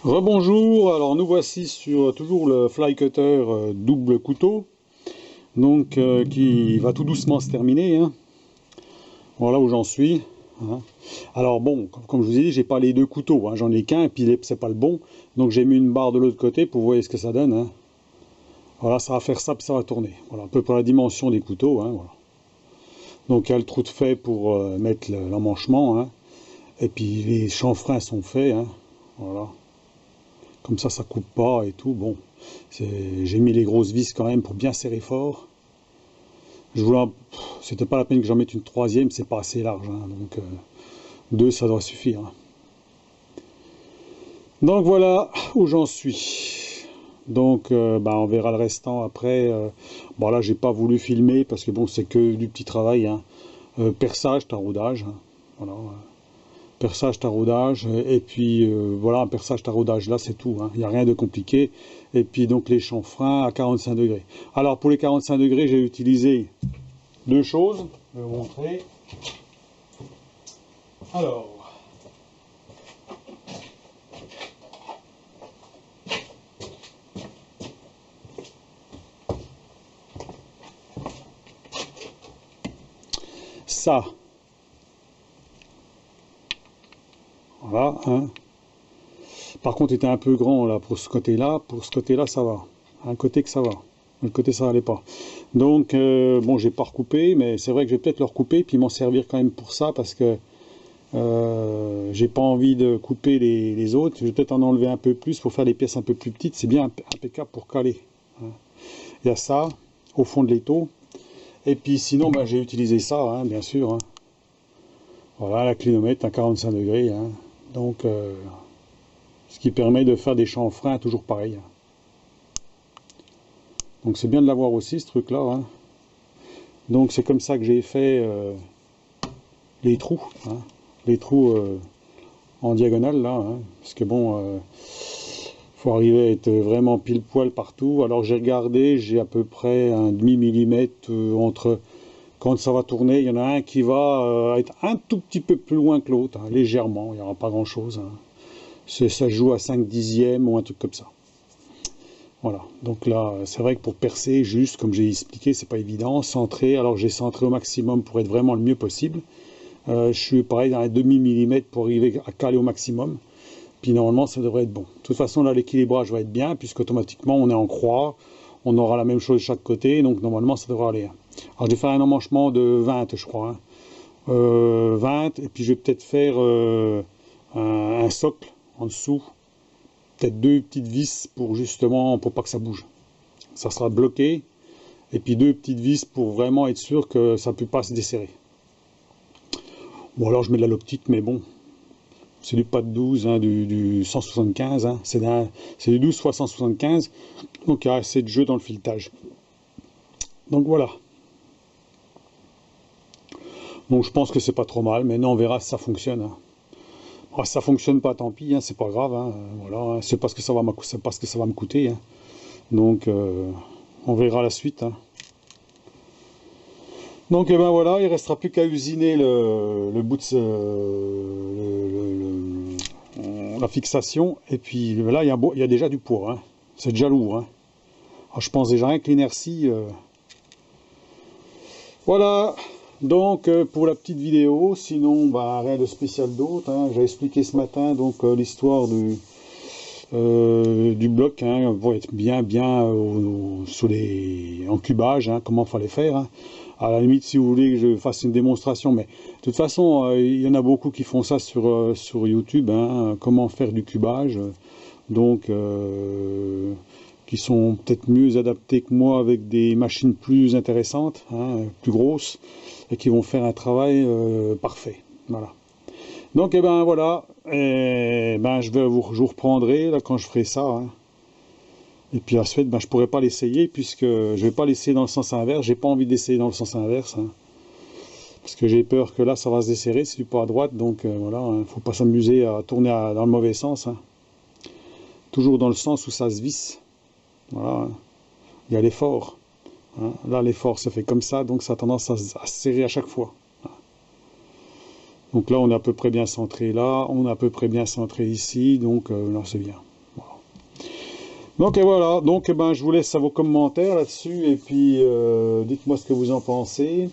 Rebonjour, alors nous voici sur toujours le fly cutter double couteau, donc qui va tout doucement se terminer, hein. Voilà où j'en suis, hein. Alors bon, comme je vous ai dit, j'ai pas les deux couteaux, hein. J'en ai qu'un et puis c'est pas le bon, donc j'ai mis une barre de l'autre côté pour voir ce que ça donne, hein. Voilà, ça va faire ça puis ça va tourner. Voilà, à peu près la dimension des couteaux, hein, voilà. Donc il y a le trou de fait pour mettre l'emmanchement, hein. Et puis les chanfreins sont faits, hein. Voilà. Comme ça coupe pas et tout. Bon, j'ai mis les grosses vis quand même pour bien serrer fort. C'était pas la peine que j'en mette une troisième, c'est pas assez large, hein, donc deux ça doit suffire. Donc voilà où j'en suis. Donc on verra le restant après. Bon là j'ai pas voulu filmer parce que bon c'est que du petit travail, hein. Perçage, taraudage, hein. Voilà. Perçage, taraudage, et puis voilà, un perçage, taraudage, là c'est tout, hein. Il n'y a rien de compliqué. Et puis donc les chanfreins à 45 degrés. Alors pour les 45 degrés, j'ai utilisé deux choses, je vais vous montrer. Alors, ça, voilà, hein. Par contre, il était un peu grand là pour ce côté-là ça va. Un côté que ça va, l'autre côté ça allait pas. Donc bon, j'ai pas recoupé, mais c'est vrai que je vais peut-être le recouper puis m'en servir quand même pour ça parce que j'ai pas envie de couper les autres. Je vais peut-être en enlever un peu plus pour faire des pièces un peu plus petites. C'est bien impeccable pour caler, hein. Il y a ça au fond de l'étau. Et puis sinon, j'ai utilisé ça, hein, bien sûr, hein. Voilà, la clinomètre à 45 degrés, hein. Donc ce qui permet de faire des chanfreins toujours pareil, hein. Donc c'est bien de l'avoir aussi ce truc là, hein. Donc c'est comme ça que j'ai fait les trous, hein. Les trous en diagonale là, hein. Parce que bon, faut arriver à être vraiment pile poil partout. Alors j'ai regardé, j'ai à peu près un demi-millimètre entre, quand ça va tourner, il y en a un qui va être un tout petit peu plus loin que l'autre, hein, légèrement, il n'y aura pas grand chose, hein. Ça joue à 5 dixièmes ou un truc comme ça. Voilà, donc là, c'est vrai que pour percer, juste comme j'ai expliqué, c'est pas évident. Centrer, alors j'ai centré au maximum pour être vraiment le mieux possible. Je suis pareil dans un demi-millimètre pour arriver à caler au maximum. Puis normalement, ça devrait être bon. De toute façon, là, l'équilibrage va être bien, puisqu'automatiquement, on est en croix. On aura la même chose de chaque côté, donc normalement, ça devrait aller. Alors, je vais faire un emmanchement de 20, je crois, hein. 20, et puis je vais peut-être faire un socle en dessous. Peut-être deux petites vis pour justement, pour pas que ça bouge. Ça sera bloqué. Et puis deux petites vis pour vraiment être sûr que ça ne peut pas se desserrer. Bon, alors je mets de la loctite, mais bon, c'est du pas de 12, hein, du 175, hein. C'est du 12 x 175, donc il y a assez de jeu dans le filetage. Donc voilà. Donc je pense que c'est pas trop mal, mais non, on verra si ça fonctionne, hein. Alors, si ça fonctionne pas, tant pis, hein, c'est pas grave, hein, voilà, hein, c'est pas ce que ça va me coûter, hein. Donc on verra la suite, hein. Donc et ben voilà, il restera plus qu'à usiner le bout de la fixation, et puis là il y a déjà du poids, hein. C'est déjà lourd, hein. Alors, je pense déjà rien que l'inertie. Voilà, donc pour la petite vidéo, sinon rien de spécial d'autre, hein. J'ai expliqué ce matin donc l'histoire du bloc, hein, pour être bien en cubage, hein, comment fallait faire, hein. À la limite, si vous voulez que je fasse une démonstration, mais de toute façon, il y en a beaucoup qui font ça sur YouTube, hein, comment faire du cubage, donc qui sont peut-être mieux adaptés que moi avec des machines plus intéressantes, hein, plus grosses, et qui vont faire un travail parfait. Voilà. Donc et ben voilà, je vous reprendrai là quand je ferai ça, hein. Et puis ensuite, je pourrais pas l'essayer puisque je vais pas l'essayer dans le sens inverse. J'ai pas envie d'essayer dans le sens inverse, hein, parce que j'ai peur que là ça va se desserrer, c'est du pas à droite, donc voilà, hein, faut pas s'amuser à tourner dans le mauvais sens, hein. Toujours dans le sens où ça se visse. Voilà, hein. Il y a l'effort, hein. Là l'effort se fait comme ça, donc ça a tendance à se serrer à chaque fois. Donc là on est à peu près bien centré là, on est à peu près bien centré ici, donc là c'est bien. Donc et voilà, donc ben, je vous laisse à vos commentaires là-dessus, et puis dites-moi ce que vous en pensez.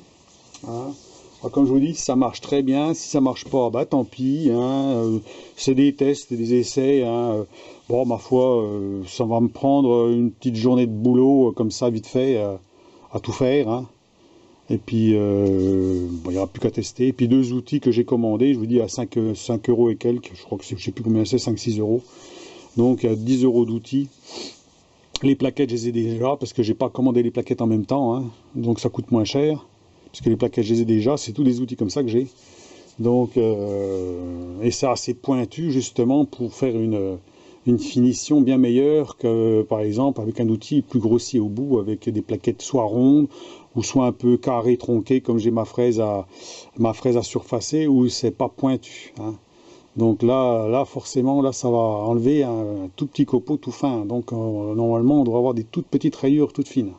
Hein. Alors, comme je vous dis, ça marche très bien. Si ça marche pas, bah tant pis. Hein. C'est des tests, des essais. Hein. Bon, ma foi, ça va me prendre une petite journée de boulot comme ça, vite fait, à tout faire. Hein. Et puis, bon, il n'y aura plus qu'à tester. Et puis, deux outils que j'ai commandés, je vous dis, à 5 euros et quelques. Je crois que je ne sais plus combien c'est, 5-6 euros. Donc, il y a 10 euros d'outils. Les plaquettes, je les ai déjà, parce que j'ai pas commandé les plaquettes en même temps. Hein. Donc, ça coûte moins cher. Parce que les plaquettes, je les ai déjà. C'est tous des outils comme ça que j'ai. Donc, et c'est assez pointu, justement, pour faire une finition bien meilleure que, par exemple, avec un outil plus grossier au bout, avec des plaquettes soit rondes, ou soit un peu carrées, tronquées, comme j'ai ma fraise à surfacer, où c'est pas pointu. Hein. Donc là, forcément, là, ça va enlever un tout petit copeau tout fin. Donc, normalement, on doit avoir des toutes petites rayures, toutes fines.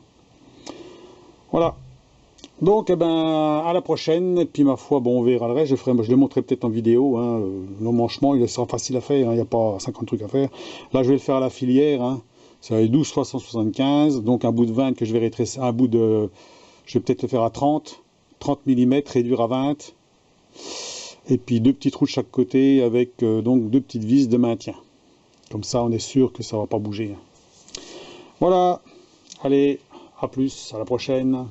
Voilà. Donc, eh ben, à la prochaine. Et puis, ma foi, bon, on verra le reste. Je le montrerai peut-être en vidéo. Hein. L'emmanchement, il sera facile à faire. Hein. Il n'y a pas 50 trucs à faire. Là, je vais le faire à la filière. Hein. C'est 12 fois 175. Donc, un bout de 20 que je vais rétrécir. Un bout de. Je vais peut-être le faire à 30 mm, réduire à 20. Et puis, deux petits trous de chaque côté avec donc deux petites vis de maintien. Comme ça, on est sûr que ça ne va pas bouger. Voilà. Allez, à plus. À la prochaine.